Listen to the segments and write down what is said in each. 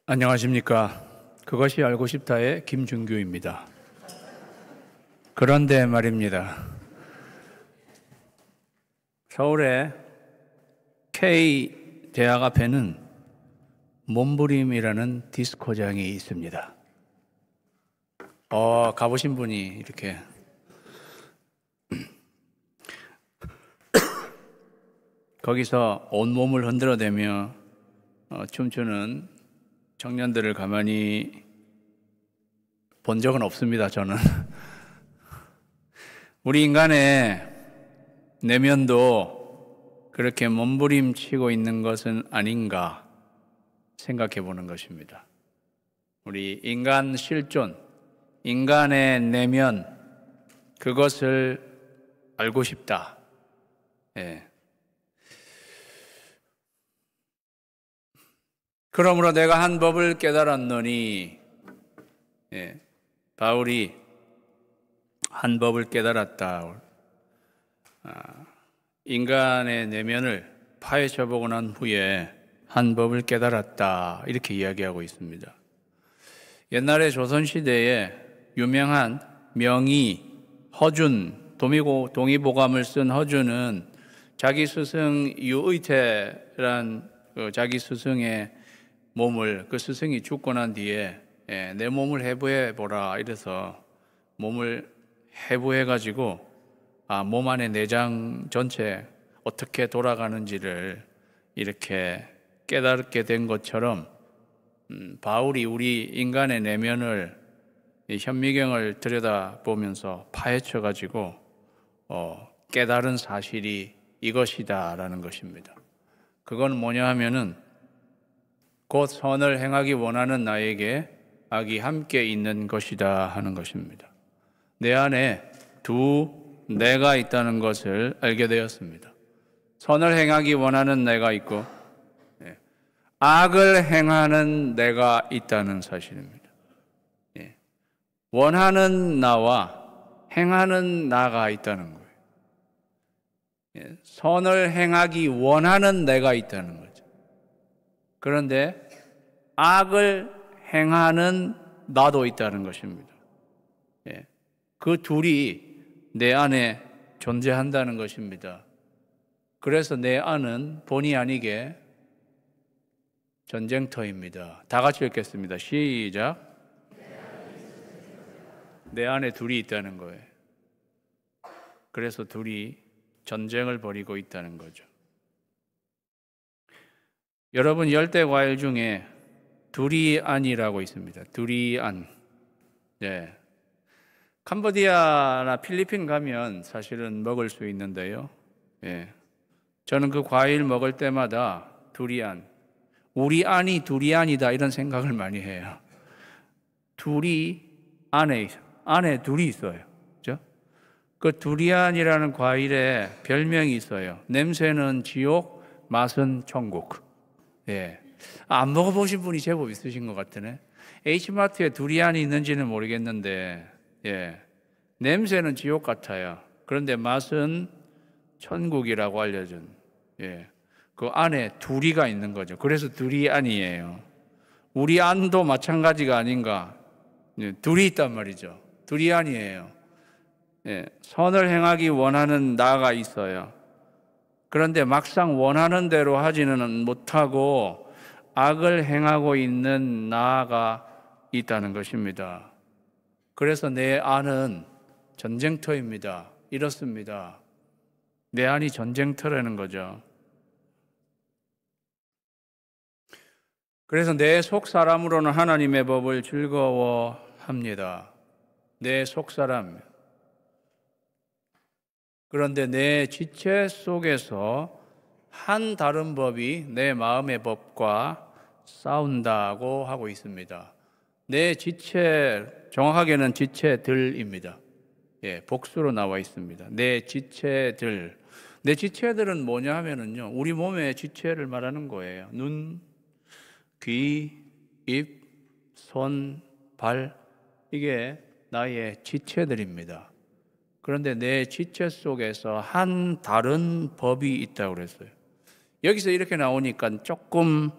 안녕하십니까. 그것이 알고 싶다의 김준규입니다. 그런데 말입니다. 서울의 K 대학 앞에는 몸부림이라는 디스코장이 있습니다. 가보신 분이 이렇게 거기서 온몸을 흔들어대며 춤추는 청년들을 가만히 본 적은 없습니다, 저는. 우리 인간의 내면도 그렇게 몸부림치고 있는 것은 아닌가 생각해 보는 것입니다. 우리 인간 실존, 인간의 내면, 그것을 알고 싶다. 그러므로 내가 한 법을 깨달았노니, 바울이 한 법을 깨달았다. 인간의 내면을 파헤쳐 보고 난 후에 한 법을 깨달았다. 이렇게 이야기하고 있습니다. 옛날에 조선시대에 유명한 명의 허준, 동의보감을 쓴 허준은 자기 스승 유의태란 자기 스승의 몸을, 그 스승이 죽고 난 뒤에 내 몸을 해부해 보라 이래서 몸을 해부해 가지고 몸 안의 내장 전체 어떻게 돌아가는지를 이렇게 깨닫게 된 것처럼 바울이 우리 인간의 내면을, 현미경을 들여다보면서 파헤쳐 가지고 깨달은 사실이 이것이다라는 것입니다. 그건 뭐냐 하면은 곧 선을 행하기 원하는 나에게 악이 함께 있는 것이다 하는 것입니다. 내 안에 두 내가 있다는 것을 알게 되었습니다. 선을 행하기 원하는 내가 있고 악을 행하는 내가 있다는 사실입니다. 원하는 나와 행하는 나가 있다는 거예요. 선을 행하기 원하는 내가 있다는 거죠. 그런데 악을 행하는 나도 있다는 것입니다. 그 둘이 내 안에 존재한다는 것입니다. 그래서 내 안은 본의 아니게 전쟁터입니다. 다 같이 읽겠습니다. 시작. 내 안에 둘이 있다는 거예요. 그래서 둘이 전쟁을 벌이고 있다는 거죠. 여러분, 열대과일 중에 두리안이라고 있습니다. 두리안. 캄보디아나 필리핀 가면 사실은 먹을 수 있는데요. 저는 그 과일 먹을 때마다 두리안, 우리 안이 두리안이다 이런 생각을 많이 해요. 둘이 안에 둘이 있어요. 그죠? 그 두리안이라는 과일에 별명이 있어요. 냄새는 지옥, 맛은 천국. 안 먹어보신 분이 제법 있으신 것 같으네. H마트에 두리안이 있는지는 모르겠는데, 냄새는 지옥 같아요. 그런데 맛은 천국이라고 알려준, 그 안에 두리가 있는 거죠. 그래서 두리안이에요. 우리 안도 마찬가지가 아닌가. 둘이 있단 말이죠. 두리안이에요. 선을 행하기 원하는 나가 있어요. 그런데 막상 원하는 대로 하지는 못하고 악을 행하고 있는 나가 있다는 것입니다. 그래서 내 안은 전쟁터입니다. 이렇습니다. 내 안이 전쟁터라는 거죠. 그래서 내 속 사람으로는 하나님의 법을 즐거워합니다. 내 속 사람. 그런데 내 지체 속에서 한 다른 법이 내 마음의 법과 싸운다고 하고 있습니다. 내 지체, 정확하게는 지체들입니다. 복수로 나와 있습니다. 내 지체들. 내 지체들은 뭐냐 하면은요, 우리 몸의 지체를 말하는 거예요. 눈, 귀, 입, 손, 발. 이게 나의 지체들입니다. 그런데 내 지체 속에서 한 다른 법이 있다고 그랬어요. 여기서 이렇게 나오니까 조금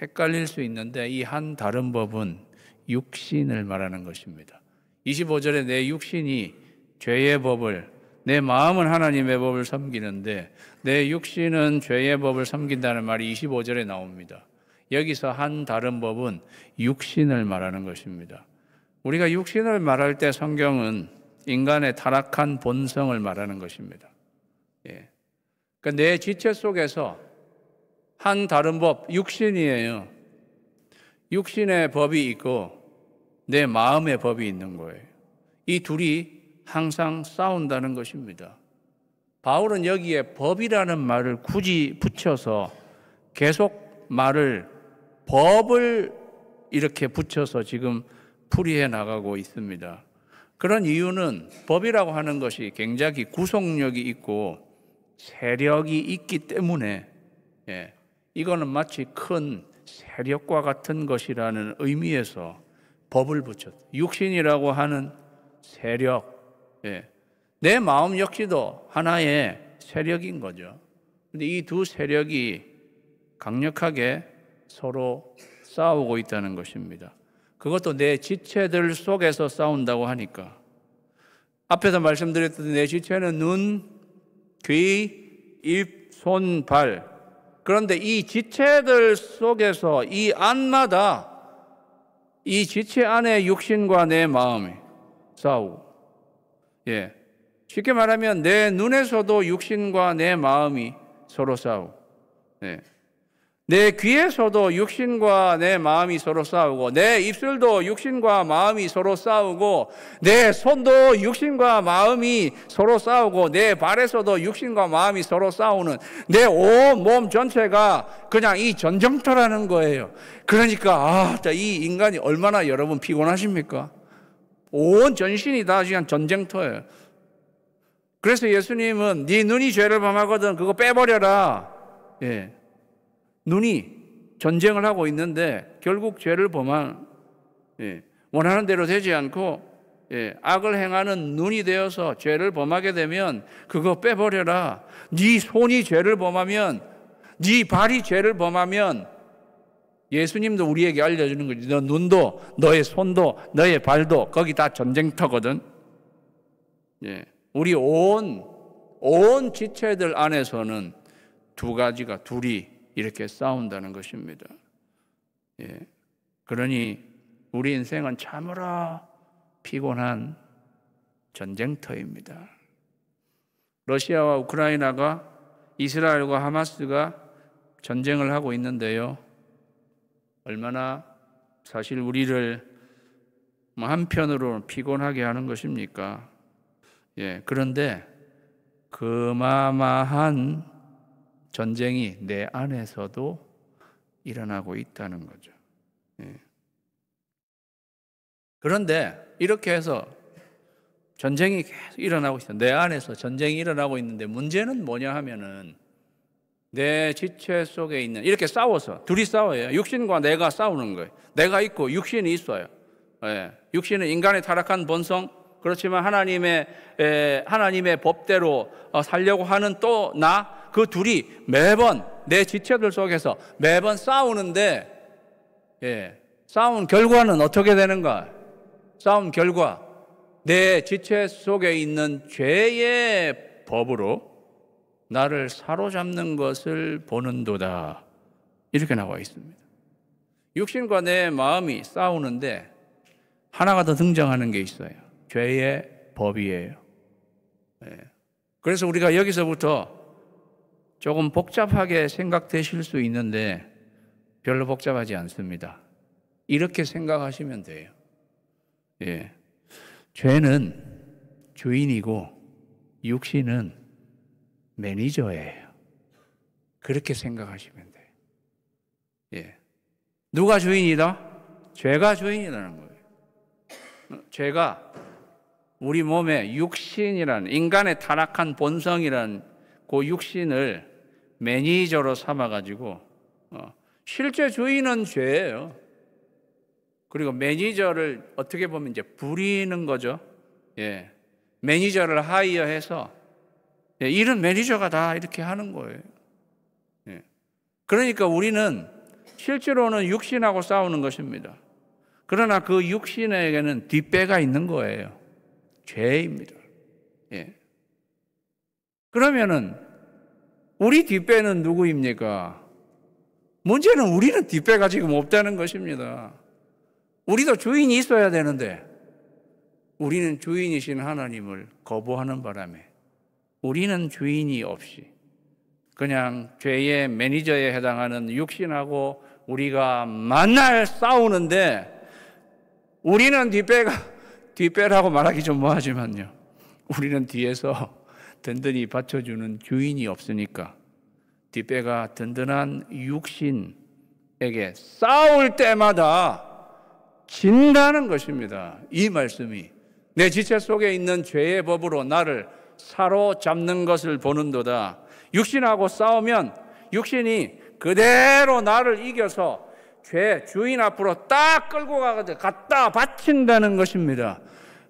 헷갈릴 수 있는데 이 한 다른 법은 육신을 말하는 것입니다. 25절에 내 육신이 죄의 법을, 내 마음은 하나님의 법을 섬기는데 내 육신은 죄의 법을 섬긴다는 말이 25절에 나옵니다. 여기서 한 다른 법은 육신을 말하는 것입니다. 우리가 육신을 말할 때 성경은 인간의 타락한 본성을 말하는 것입니다. 예. 그러니까 내 지체 속에서 한 다른 법, 육신이에요. 육신의 법이 있고 내 마음의 법이 있는 거예요. 이 둘이 항상 싸운다는 것입니다. 바울은 여기에 법이라는 말을 굳이 붙여서 계속 말을 법을 이렇게 붙여서 지금 풀이해 나가고 있습니다. 그런 이유는 법이라고 하는 것이 굉장히 구속력이 있고 세력이 있기 때문에 이거는 마치 큰 세력과 같은 것이라는 의미에서 법을 붙였어요. 육신이라고 하는 세력, 내 마음 역시도 하나의 세력인 거죠. 그런데 이 두 세력이 강력하게 서로 싸우고 있다는 것입니다. 그것도 내 지체들 속에서 싸운다고 하니까 앞에서 말씀드렸듯이 내 지체는 눈, 귀, 입, 손, 발. 그런데 이 지체들 속에서 이 안마다 이 지체 안에 육신과 내 마음이 싸우고, 쉽게 말하면 내 눈에서도 육신과 내 마음이 서로 싸우고, 내 귀에서도 육신과 내 마음이 서로 싸우고, 내 입술도 육신과 마음이 서로 싸우고, 내 손도 육신과 마음이 서로 싸우고, 내 발에서도 육신과 마음이 서로 싸우는 내 온 몸 전체가 그냥 이 전쟁터라는 거예요. 그러니까 이 인간이 얼마나 여러분 피곤하십니까? 온 전신이 다 그냥 전쟁터예요. 그래서 예수님은 네 눈이 죄를 범하거든 그거 빼버려라. 눈이 전쟁을 하고 있는데 결국 죄를 범한 원하는 대로 되지 않고 악을 행하는 눈이 되어서 죄를 범하게 되면 그거 빼버려라. 네 손이 죄를 범하면, 네 발이 죄를 범하면 예수님도 우리에게 알려주는 거지. 너 눈도, 너의 손도, 너의 발도 거기 다 전쟁터거든. 우리 온 지체들 안에서는 둘이 이렇게 싸운다는 것입니다. 그러니 우리 인생은 참으로 피곤한 전쟁터입니다. 러시아와 우크라이나가 이스라엘과 하마스가 전쟁을 하고 있는데요. 얼마나 사실 우리를 한편으로 피곤하게 하는 것입니까? 그런데 그마마한 전쟁이 내 안에서도 일어나고 있다는 거죠. 그런데 이렇게 해서 전쟁이 계속 일어나고 있어요. 내 안에서 전쟁이 일어나고 있는데 문제는 뭐냐 하면은 내 지체 속에 있는, 이렇게 싸워서 둘이 싸워요. 육신과 내가 싸우는 거예요. 내가 있고 육신이 있어요. 육신은 인간의 타락한 본성, 그렇지만 하나님의 법대로 살려고 하는 또 나, 그 둘이 매번 내 지체들 속에서 매번 싸우는데, 싸운 결과는 어떻게 되는가? 싸운 결과, 내 지체 속에 있는 죄의 법으로 나를 사로잡는 것을 보는도다. 이렇게 나와 있습니다. 육신과 내 마음이 싸우는데 하나가 더 등장하는 게 있어요. 죄의 법이에요. 그래서 우리가 여기서부터 조금 복잡하게 생각되실 수 있는데 별로 복잡하지 않습니다. 이렇게 생각하시면 돼요. 죄는 주인이고 육신은 매니저예요. 그렇게 생각하시면 돼요. 누가 주인이다? 죄가 주인이라는 거예요. 죄가 우리 몸에 육신이라는, 인간의 타락한 본성이라는 그 육신을 매니저로 삼아가지고 실제 주인은 죄예요. 그리고 매니저를 어떻게 보면 이제 부리는 거죠. 매니저를 하이어해서 이런 매니저가 다 이렇게 하는 거예요. 그러니까 우리는 실제로는 육신하고 싸우는 것입니다. 그러나 그 육신에게는 뒷배가 있는 거예요. 죄입니다. 예. 그러면은 우리 뒷배는 누구입니까? 문제는 우리는 뒷배가 지금 없다는 것입니다. 우리도 주인이 있어야 되는데 우리는 주인이신 하나님을 거부하는 바람에 우리는 주인이 없이 그냥 죄의 매니저에 해당하는 육신하고 우리가 만날 싸우는데 우리는 뒷배라고 말하기 좀 뭐하지만요. 우리는 뒤에서 든든히 받쳐주는 주인이 없으니까 뒷배가 든든한 육신에게 싸울 때마다 진다는 것입니다. 이 말씀이 내 지체 속에 있는 죄의 법으로 나를 사로잡는 것을 보는도다. 육신하고 싸우면 육신이 그대로 나를 이겨서 죄 주인 앞으로 딱 끌고 갖다 바친다는 것입니다.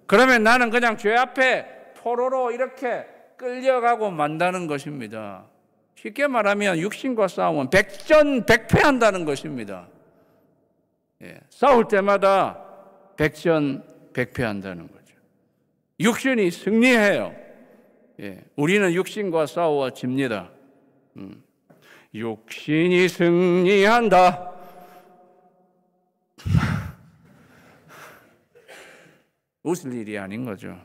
그러면 나는 그냥 죄 앞에 포로로 이렇게 끌려가고 만다는 것입니다. 쉽게 말하면 육신과 싸우면 백전백패한다는 것입니다. 예, 싸울 때마다 백전백패한다는 거죠. 육신이 승리해요. 예, 우리는 육신과 싸워집니다. 육신이 승리한다. 웃을 일이 아닌 거죠.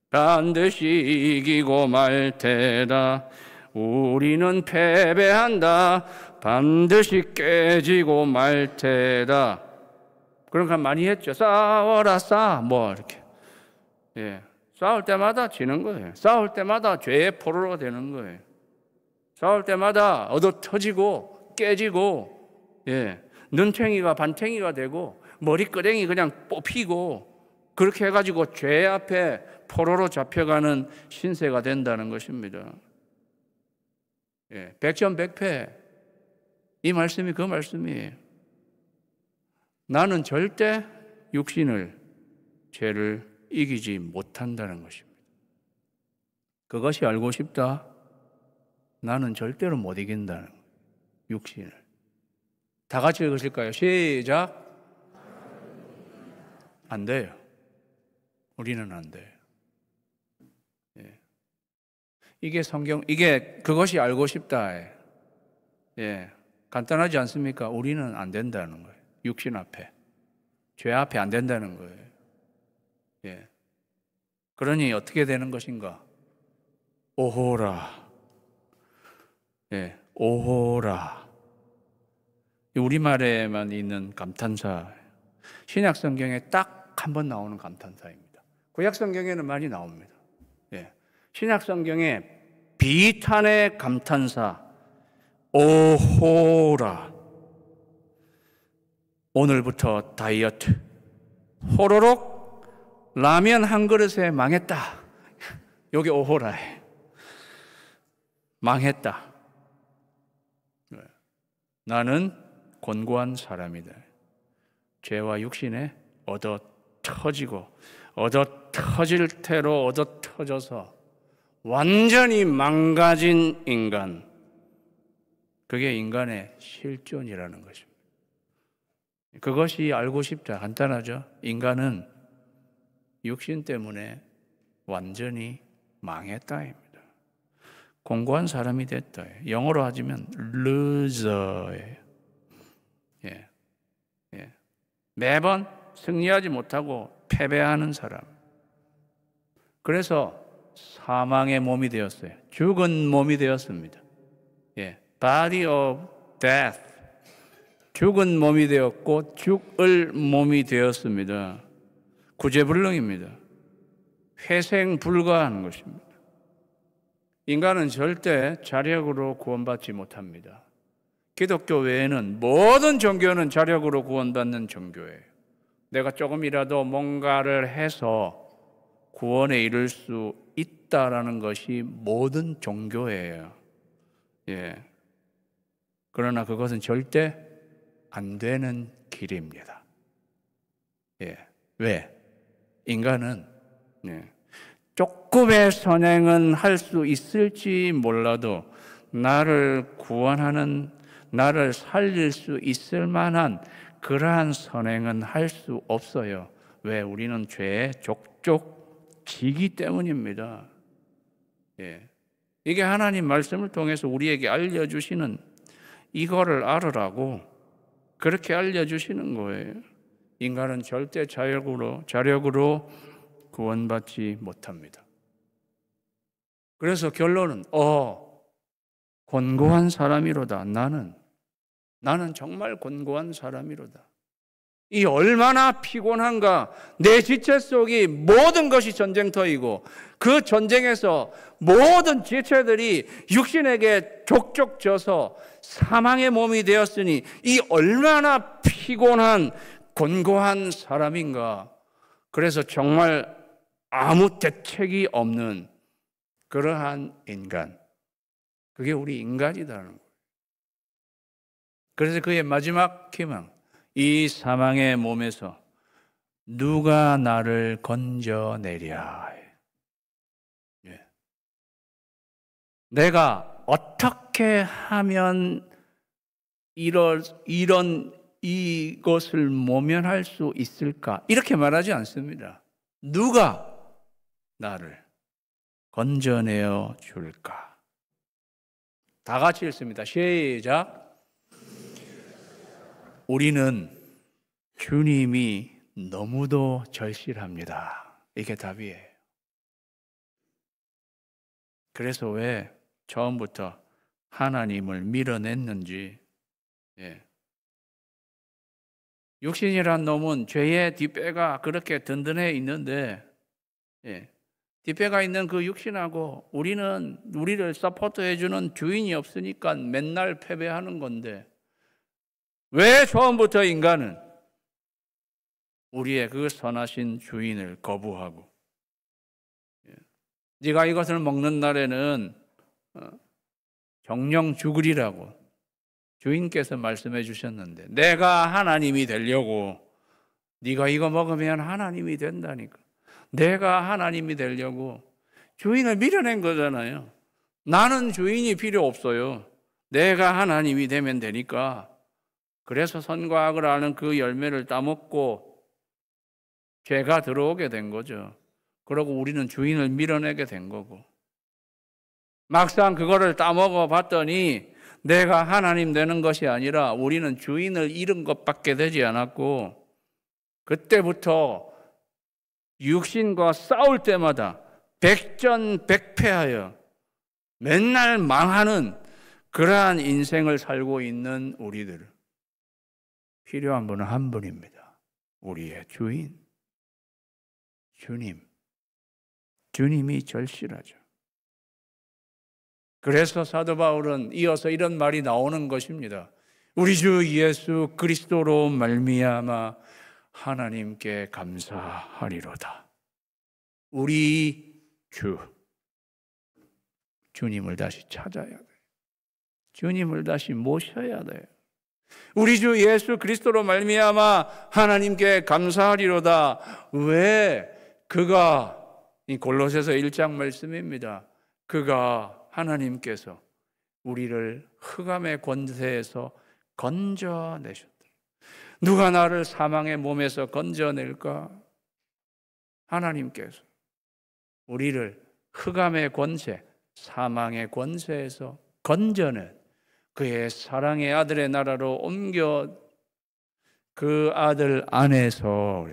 반드시 이기고 말 테다. 우리는 패배한다. 반드시 깨지고 말 테다. 그런 거 많이 했죠. 싸워라 뭐 이렇게. 예, 싸울 때마다 지는 거예요. 싸울 때마다 죄의 포로가 되는 거예요. 싸울 때마다 얻어 터지고 깨지고, 예, 눈탱이가 반탱이가 되고 머리끄댕이 그냥 뽑히고 그렇게 해가지고 죄 앞에 포로로 잡혀가는 신세가 된다는 것입니다. 예, 백전백패. 이 말씀이 그 말씀이에요. 나는 절대 육신을, 죄를 이기지 못한다는 것입니다. 그것이 알고 싶다. 나는 절대로 못 이긴다는 거예요. 육신을. 다 같이 읽으실까요? 시작. 안 돼요. 우리는 안 돼요. 예. 이게 그것이 알고 싶다. 예. 간단하지 않습니까? 우리는 안 된다는 거예요. 육신 앞에. 죄 앞에 안 된다는 거예요. 예. 그러니 어떻게 되는 것인가? 오호라. 예. 오호라. 우리말에만 있는 감탄사. 신약 성경에 딱 한 번 나오는 감탄사입니다. 구약 성경에는 많이 나옵니다. 예. 신약 성경에 비탄의 감탄사. 오호라. 오늘부터 다이어트. 호로록 라면 한 그릇에 망했다. 여기 오호라에. 망했다. 나는 곤고한 사람이다. 죄와 육신에 얻어 터질 태로 얻어 터져서 완전히 망가진 인간. 그게 인간의 실존이라는 것입니다. 그것이 알고 싶다. 간단하죠? 인간은 육신 때문에 완전히 망했다입니다. 공고한 사람이 됐다. 영어로 하자면 loser예요. 예. 예. 매번 승리하지 못하고 패배하는 사람. 그래서 사망의 몸이 되었어요. 죽은 몸이 되었습니다. 예. Body of death. 죽은 몸이 되었고 죽을 몸이 되었습니다. 구제불능입니다. 회생 불가하는 것입니다. 인간은 절대 자력으로 구원받지 못합니다. 기독교 외에는 모든 종교는 자력으로 구원받는 종교예요. 내가 조금이라도 뭔가를 해서 구원에 이를 수 있다라는 것이 모든 종교예요. 예. 그러나 그것은 절대 안 되는 길입니다. 예. 왜? 인간은 조금의 선행은 할 수 있을지 몰라도 나를 구원하는, 나를 살릴 수 있을 만한 그러한 선행은 할 수 없어요. 왜? 우리는 죄의 족족지기 때문입니다. 예. 이게 하나님 말씀을 통해서 우리에게 알려주시는, 이거를 알으라고 그렇게 알려주시는 거예요. 인간은 절대 자력으로 구원받지 못합니다. 그래서 결론은 곤고한 사람이로다. 나는 정말 곤고한 사람이로다. 이 얼마나 피곤한가. 내 지체 속이 모든 것이 전쟁터이고 그 전쟁에서 모든 지체들이 육신에게 족족 져서 사망의 몸이 되었으니 이 얼마나 피곤한 곤고한 사람인가. 그래서 정말 아무 대책이 없는 그러한 인간, 그게 우리 인간이라는 거예요. 그래서 그의 마지막 희망, 이 사망의 몸에서 누가 나를 건져내랴. 예. 내가 어떻게 하면 이것을 모면할 수 있을까? 이렇게 말하지 않습니다. 누가 나를 건져내어 줄까? 다 같이 읽습니다. 시작. 우리는 주님이 너무도 절실합니다. 이게 답이에요. 그래서 왜 처음부터 하나님을 밀어냈는지. 육신이란 놈은 죄의 뒷배가 그렇게 든든해 있는데, 뒷배가 있는 그 육신하고 우리를 서포트해주는 주인이 없으니까 맨날 패배하는 건데, 왜 처음부터 인간은 우리의 그 선하신 주인을 거부하고, 네가 이것을 먹는 날에는 정령 죽으리라고 주인께서 말씀해 주셨는데, 내가 하나님이 되려고, 네가 이거 먹으면 하나님이 된다니까. 내가 하나님이 되려고 주인을 밀어낸 거잖아요. 나는 주인이 필요 없어요. 내가 하나님이 되면 되니까. 그래서 선과 악을 아는 그 열매를 따먹고 죄가 들어오게 된 거죠. 그러고 우리는 주인을 밀어내게 된 거고, 막상 그거를 따먹어 봤더니 내가 하나님 되는 것이 아니라 우리는 주인을 잃은 것밖에 되지 않았고, 그때부터 육신과 싸울 때마다 백전백패하여 맨날 망하는 그러한 인생을 살고 있는 우리들. 필요한 분은 한 분입니다. 우리의 주인, 주님. 주님이 절실하죠. 그래서 사도 바울은 이어서 이런 말이 나오는 것입니다. 우리 주 예수 그리스도로 말미암아 하나님께 감사하리로다. 우리 주님을 다시 찾아야 돼요. 주님을 다시 모셔야 돼요. 우리 주 예수 그리스도로 말미암아 하나님께 감사하리로다. 왜? 그가, 이 골로새서 1장 말씀입니다. 그가, 하나님께서 우리를 흑암의 권세에서 건져내셨다. 누가 나를 사망의 몸에서 건져낼까? 하나님께서 우리를 흑암의 권세, 사망의 권세에서 건져낸 그의 사랑의 아들의 나라로 옮겨 그 아들 안에서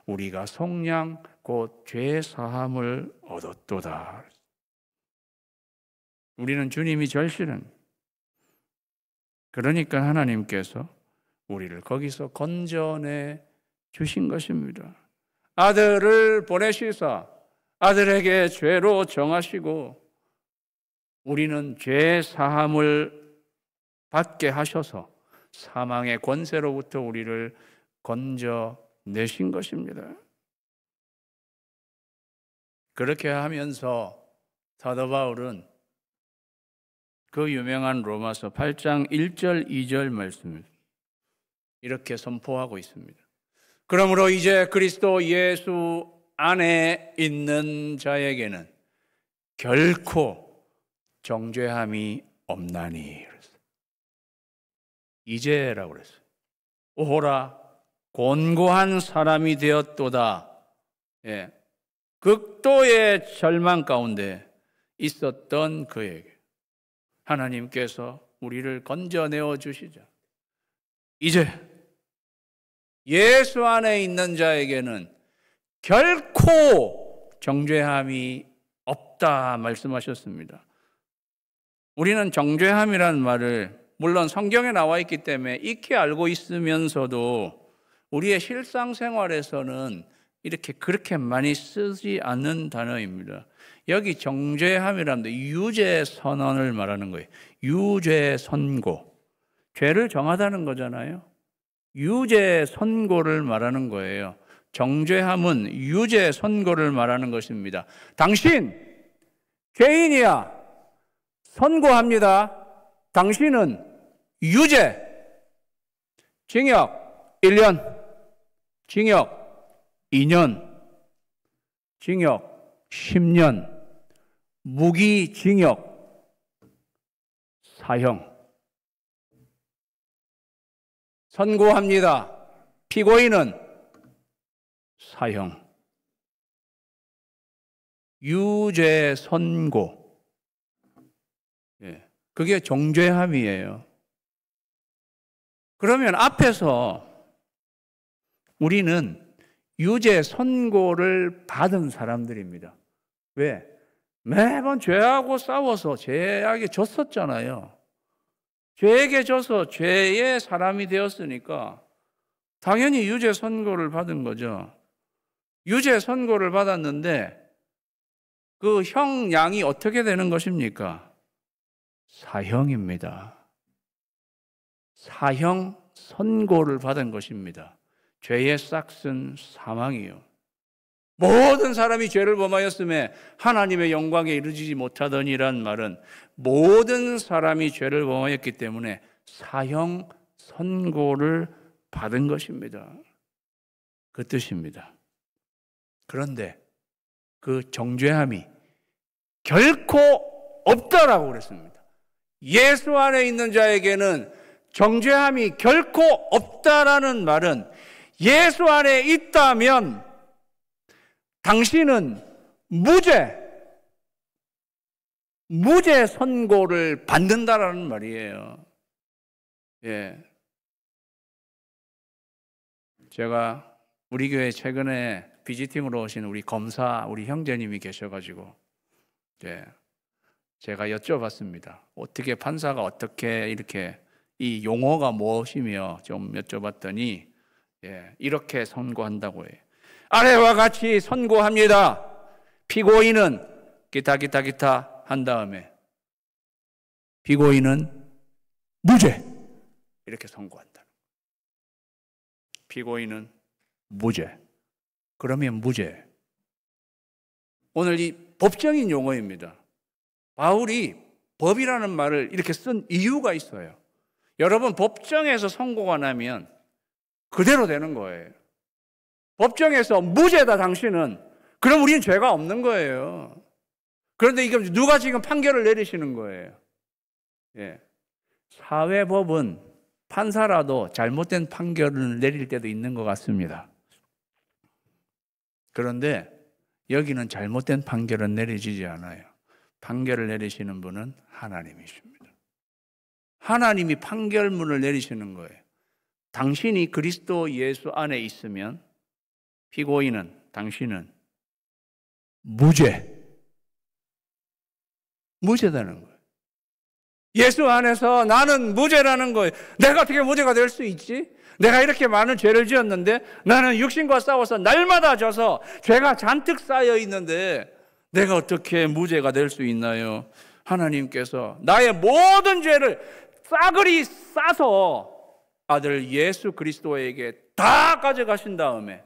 우리가 속량 곧 죄 사함을 얻었도다. 우리는 주님이 절실한, 그러니까 하나님께서 우리를 거기서 건져내 주신 것입니다. 아들을 보내시사 아들에게 죄로 정하시고 우리는 죄 사함을 받게 하셔서 사망의 권세로부터 우리를 건져내신 것입니다. 그렇게 하면서 사도 바울은 그 유명한 로마서 8장 1절 2절 말씀을 이렇게 선포하고 있습니다. 그러므로 이제 그리스도 예수 안에 있는 자에게는 결코 정죄함이 없나니. 그랬어요. 이제라고 그랬어요. 오호라 곤고한 사람이 되었도다. 예. 극도의 절망 가운데 있었던 그에게 하나님께서 우리를 건져내어 주시자. 이제 예수 안에 있는 자에게는 결코 정죄함이 없다 말씀하셨습니다. 우리는 정죄함이라는 말을 물론 성경에 나와 있기 때문에 익히 알고 있으면서도 우리의 실상생활에서는 이렇게 그렇게 많이 쓰지 않는 단어입니다. 여기 정죄함이라는 데 유죄 선언을 말하는 거예요. 유죄 선고. 죄를 정하다는 거잖아요. 유죄 선고를 말하는 거예요. 정죄함은 유죄 선고를 말하는 것입니다. 당신 죄인이야. 선고합니다. 당신은 유죄. 징역 1년, 징역 2년, 징역 10년, 무기징역, 사형. 선고합니다. 피고인은 사형. 유죄 선고. 예, 그게 정죄함이에요. 그러면 앞에서 우리는 유죄 선고를 받은 사람들입니다. 왜? 매번 죄하고 싸워서 죄에게 졌었잖아요. 죄에게 져서 죄의 사람이 되었으니까 당연히 유죄 선고를 받은 거죠. 유죄 선고를 받았는데 그 형량이 어떻게 되는 것입니까? 사형입니다. 사형 선고를 받은 것입니다. 죄의 싹은 사망이요. 모든 사람이 죄를 범하였음에 하나님의 영광에 이르지 못하더니란 말은 모든 사람이 죄를 범하였기 때문에 사형 선고를 받은 것입니다. 그 뜻입니다. 그런데 그 정죄함이 결코 없다라고 그랬습니다. 예수 안에 있는 자에게는 정죄함이 결코 없다라는 말은 예수 안에 있다면 당신은 무죄 선고를 받는다라는 말이에요. 예. 제가 우리 교회 최근에 비지팅으로 오신 우리 검사, 우리 형제님이 계셔가지고, 예. 제가 여쭤봤습니다. 어떻게 판사가 어떻게 이렇게 이 용어가 무엇이며 좀 여쭤봤더니, 예, 이렇게 선고한다고 해요. 아래와 같이 선고합니다. 피고인은 기타 한 다음에 피고인은 무죄 이렇게 선고한다. 피고인은 무죄. 그러면 무죄. 오늘 이 법정인 용어입니다. 바울이 법이라는 말을 이렇게 쓴 이유가 있어요. 여러분 법정에서 선고가 나면 그대로 되는 거예요. 법정에서 무죄다 당신은. 그럼 우리는 죄가 없는 거예요. 그런데 이게 누가 지금 판결을 내리시는 거예요. 예. 사회법은 판사라도 잘못된 판결을 내릴 때도 있는 것 같습니다. 그런데 여기는 잘못된 판결은 내리지지 않아요. 판결을 내리시는 분은 하나님이십니다. 하나님이 판결문을 내리시는 거예요. 당신이 그리스도 예수 안에 있으면 피고인은 당신은 무죄다는 거예요. 예수 안에서 나는 무죄라는 거예요. 내가 어떻게 무죄가 될 수 있지? 내가 이렇게 많은 죄를 지었는데 나는 육신과 싸워서 날마다 져서 죄가 잔뜩 쌓여 있는데 내가 어떻게 무죄가 될 수 있나요? 하나님께서 나의 모든 죄를 싸그리 싸서 아들 예수 그리스도에게 다 가져가신 다음에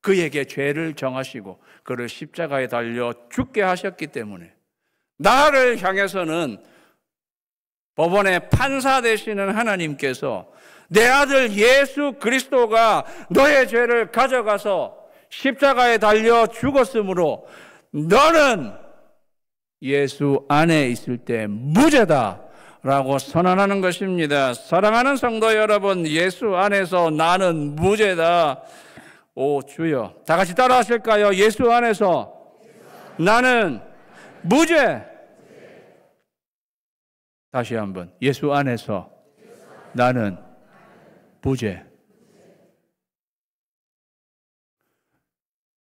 그에게 죄를 정하시고 그를 십자가에 달려 죽게 하셨기 때문에 나를 향해서는 법원의 판사 되시는 하나님께서 내 아들 예수 그리스도가 너의 죄를 가져가서 십자가에 달려 죽었으므로 너는 예수 안에 있을 때 무죄다 라고 선언하는 것입니다. 사랑하는 성도 여러분, 예수 안에서 나는 무죄다. 오 주여, 다 같이 따라 하실까요? 예수 안에서 나는 무죄. 다시 한번, 예수 안에서 나는 무죄.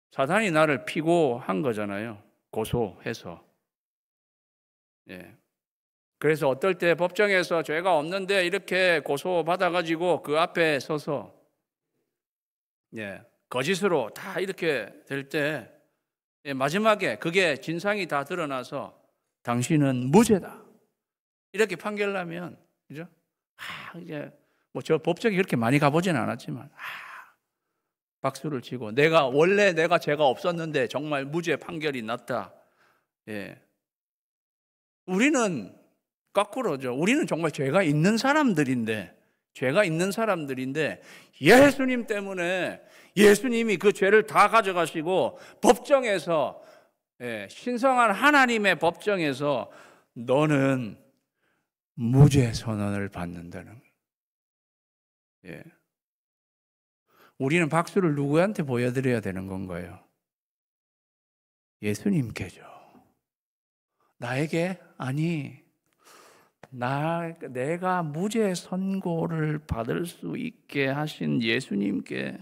사탄이 나를 피고한 거잖아요. 고소해서. 예. 그래서 어떨 때 법정에서 죄가 없는데 이렇게 고소받아가지고 그 앞에 서서 예, 거짓으로 다 이렇게 될 때 마지막에 그게 진상이 다 드러나서 당신은 무죄다 이렇게 판결나면, 그죠? 이제 뭐 저 법정에 그렇게 많이 가보지는 않았지만 박수를 치고 원래 내가 죄가 없었는데 정말 무죄 판결이 났다. 예. 우리는 거꾸로죠. 우리는 정말 죄가 있는 사람들인데 예수님 때문에 예수님이 그 죄를 다 가져가시고 법정에서 신성한 하나님의 법정에서 너는 무죄 선언을 받는다는 거예요. 예. 우리는 박수를 누구한테 보여드려야 되는 건가요? 예수님께죠. 나에게? 아니, 내가 무죄 선고를 받을 수 있게 하신 예수님께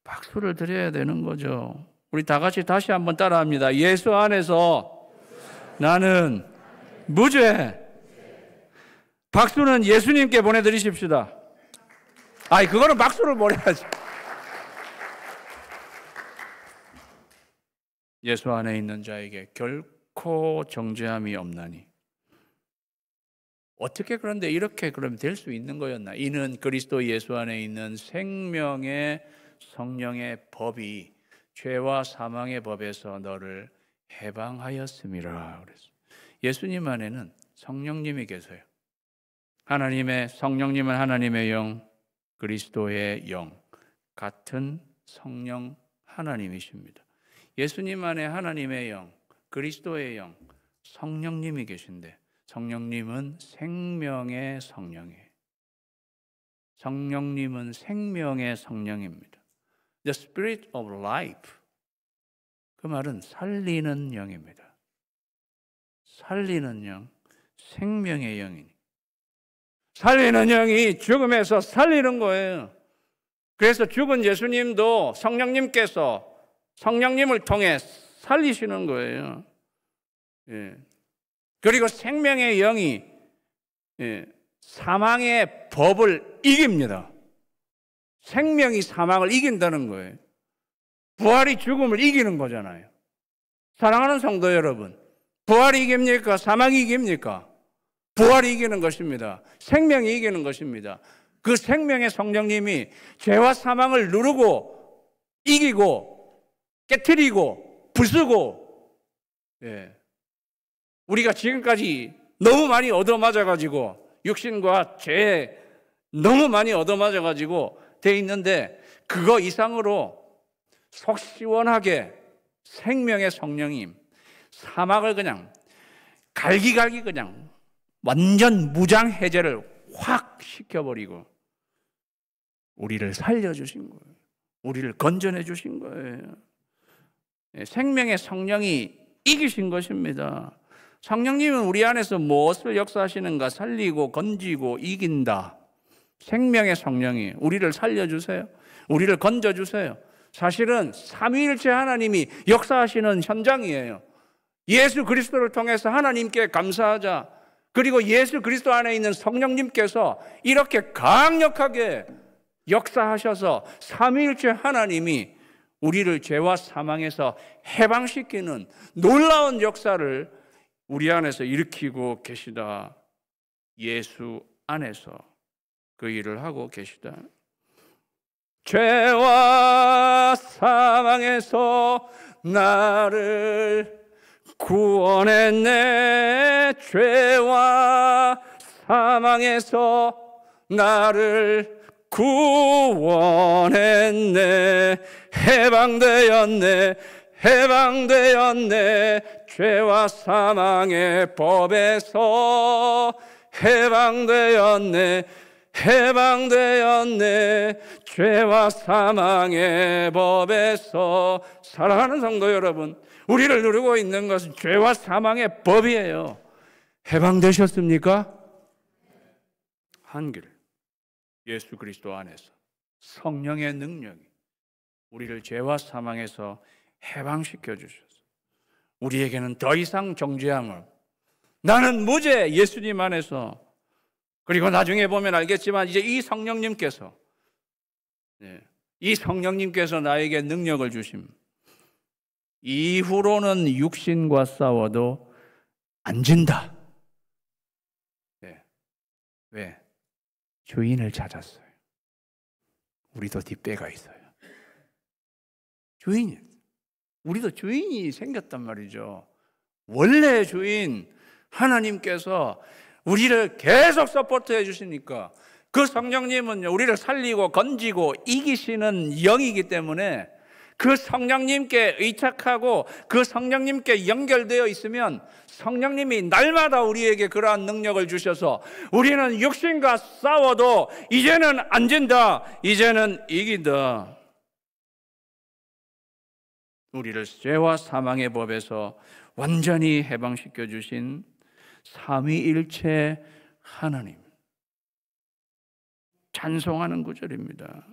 박수를 드려야 되는 거죠. 우리 다 같이 다시 한번 따라합니다. 예수 안에서 나는 무죄. 박수는 예수님께 보내드리십시다. 그거는 박수를 보내야지. 예수 안에 있는 자에게 결코 정죄함이 없나니. 어떻게 그런데 이렇게 그러면 될 수 있는 거였나? 이는 그리스도 예수 안에 있는 생명의 성령의 법이 죄와 사망의 법에서 너를 해방하였음이라 그랬어요. 예수님 안에는 성령님이 계세요. 하나님의 성령님은 하나님의 영, 그리스도의 영, 같은 성령 하나님이십니다. 예수님 안에 하나님의 영, 그리스도의 영, 성령님이 계신데 성령님은 생명의 성령이에요. 성령님은 생명의 성령입니다. The Spirit of Life. 그 말은 살리는 영입니다. 살리는 영, 생명의 영이니. 살리는 영이 죽음에서 살리는 거예요. 그래서 죽은 예수님도 성령님께서 성령님을 통해 살리시는 거예요. 예. 그리고 생명의 영이 사망의 법을 이깁니다. 생명이 사망을 이긴다는 거예요. 부활이 죽음을 이기는 거잖아요. 사랑하는 성도 여러분, 부활이 이깁니까? 사망이 이깁니까? 부활이 이기는 것입니다. 생명이 이기는 것입니다. 그 생명의 성령님이 죄와 사망을 누르고 이기고 깨트리고 부수고, 우리가 지금까지 너무 많이 얻어맞아가지고 육신과 죄에 너무 많이 얻어맞아가지고 돼 있는데 그거 이상으로 속 시원하게 생명의 성령님 사막을 그냥 갈기갈기 그냥 완전 무장 해제를 확 시켜버리고 우리를 살려주신 거예요. 우리를 건져내 주신 거예요. 생명의 성령이 이기신 것입니다. 성령님은 우리 안에서 무엇을 역사하시는가? 살리고 건지고 이긴다. 생명의 성령이 우리를 살려주세요. 우리를 건져주세요. 사실은 삼위일체 하나님이 역사하시는 현장이에요. 예수 그리스도를 통해서 하나님께 감사하자. 그리고 예수 그리스도 안에 있는 성령님께서 이렇게 강력하게 역사하셔서 삼위일체 하나님이 우리를 죄와 사망에서 해방시키는 놀라운 역사를 우리 안에서 일으키고 계시다. 예수 안에서 그 일을 하고 계시다. 죄와 사망에서 나를 구원했네. 죄와 사망에서 나를 구원했네. 해방되었네. 해방되었네. 죄와 사망의 법에서 해방되었네. 해방되었네. 죄와 사망의 법에서. 사랑하는 성도 여러분, 우리를 누르고 있는 것은 죄와 사망의 법이에요. 해방되셨습니까? 한길 예수 그리스도 안에서 성령의 능력이 우리를 죄와 사망에서 해방시켜 주셔서 우리에게는 더 이상 정죄함을, 나는 무죄, 예수님 안에서. 그리고 나중에 보면 알겠지만 이제 이 성령님께서 나에게 능력을 주심. 이후로는 육신과 싸워도 안 진다. 왜? 주인을 찾았어요. 우리도 뒷배가 있어요. 주인이, 우리도 주인이 생겼단 말이죠. 원래 주인 하나님께서 우리를 계속 서포트해 주시니까 그 성령님은 우리를 살리고 건지고 이기시는 영이기 때문에 그 성령님께 의탁하고 그 성령님께 연결되어 있으면 성령님이 날마다 우리에게 그러한 능력을 주셔서 우리는 육신과 싸워도 이제는 안 진다, 이제는 이긴다. 우리를 죄와 사망의 법에서 완전히 해방시켜 주신 삼위일체 하나님, 찬송하는 구절입니다.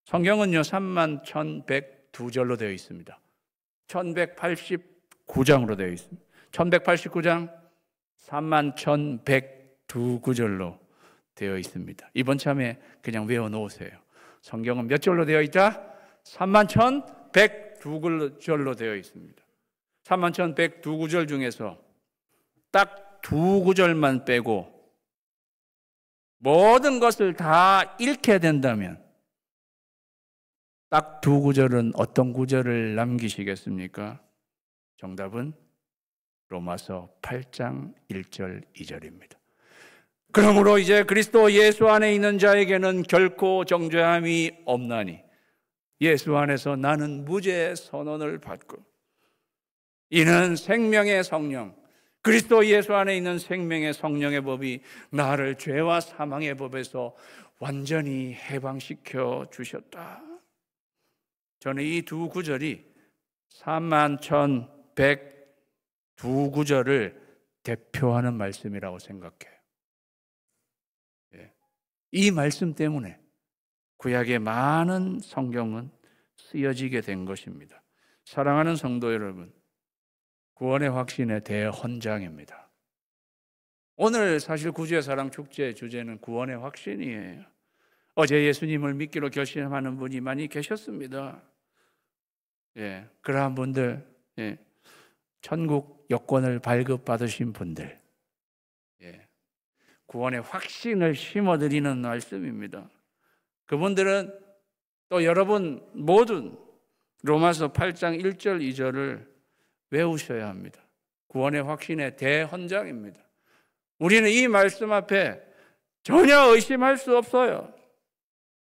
성경은요 31,102절로 되어 있습니다. 1189장으로 되어 있습니다. 1189장 31,102구절로 되어 있습니다. 이번 참에 그냥 외워놓으세요. 성경은 몇 절로 되어 있다? 31,102구절로 되어 있습니다. 31,102구절 중에서 딱 두 구절만 빼고 모든 것을 다 잃게 된다면 딱 두 구절은 어떤 구절을 남기시겠습니까? 정답은 로마서 8장 1절 2절입니다. 그러므로 이제 그리스도 예수 안에 있는 자에게는 결코 정죄함이 없나니 예수 안에서 나는 무죄 선언을 받고 이는 생명의 성령, 그리스도 예수 안에 있는 생명의 성령의 법이 나를 죄와 사망의 법에서 완전히 해방시켜 주셨다. 저는 이 두 구절이 31,102구절을 대표하는 말씀이라고 생각해요. 이 말씀 때문에 구약의 많은 성경은 쓰여지게 된 것입니다. 사랑하는 성도 여러분, 구원의 확신의 대헌장입니다. 오늘 사실 구주의 사랑 축제의 주제는 구원의 확신이에요. 어제 예수님을 믿기로 결심하는 분이 많이 계셨습니다. 그러한 분들, 천국 여권을 발급받으신 분들, 구원의 확신을 심어드리는 말씀입니다. 그분들은 또 여러분 모든 로마서 8장 1절 2절을 외우셔야 합니다. 구원의 확신의 대헌장입니다. 우리는 이 말씀 앞에 전혀 의심할 수 없어요.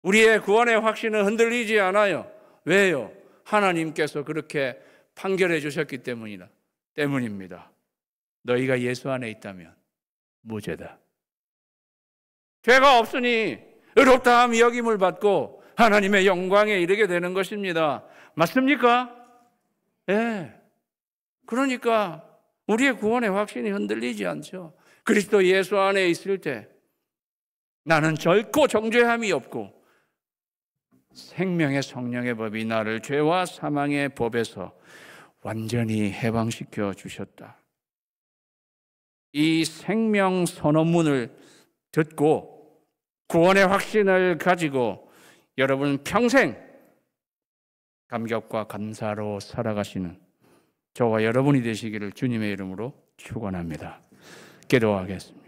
우리의 구원의 확신은 흔들리지 않아요. 왜요? 하나님께서 그렇게 판결해 주셨기 때문입니다. 너희가 예수 안에 있다면 무죄다. 죄가 없으니 의롭다함 여김을 받고 하나님의 영광에 이르게 되는 것입니다. 맞습니까? 그러니까 우리의 구원의 확신이 흔들리지 않죠. 그리스도 예수 안에 있을 때 나는 결코 정죄함이 없고 생명의 성령의 법이 나를 죄와 사망의 법에서 완전히 해방시켜 주셨다. 이 생명 선언문을 듣고 구원의 확신을 가지고 여러분 평생 감격과 감사로 살아가시는 저와 여러분이 되시기를 주님의 이름으로 축원합니다. 기도하겠습니다.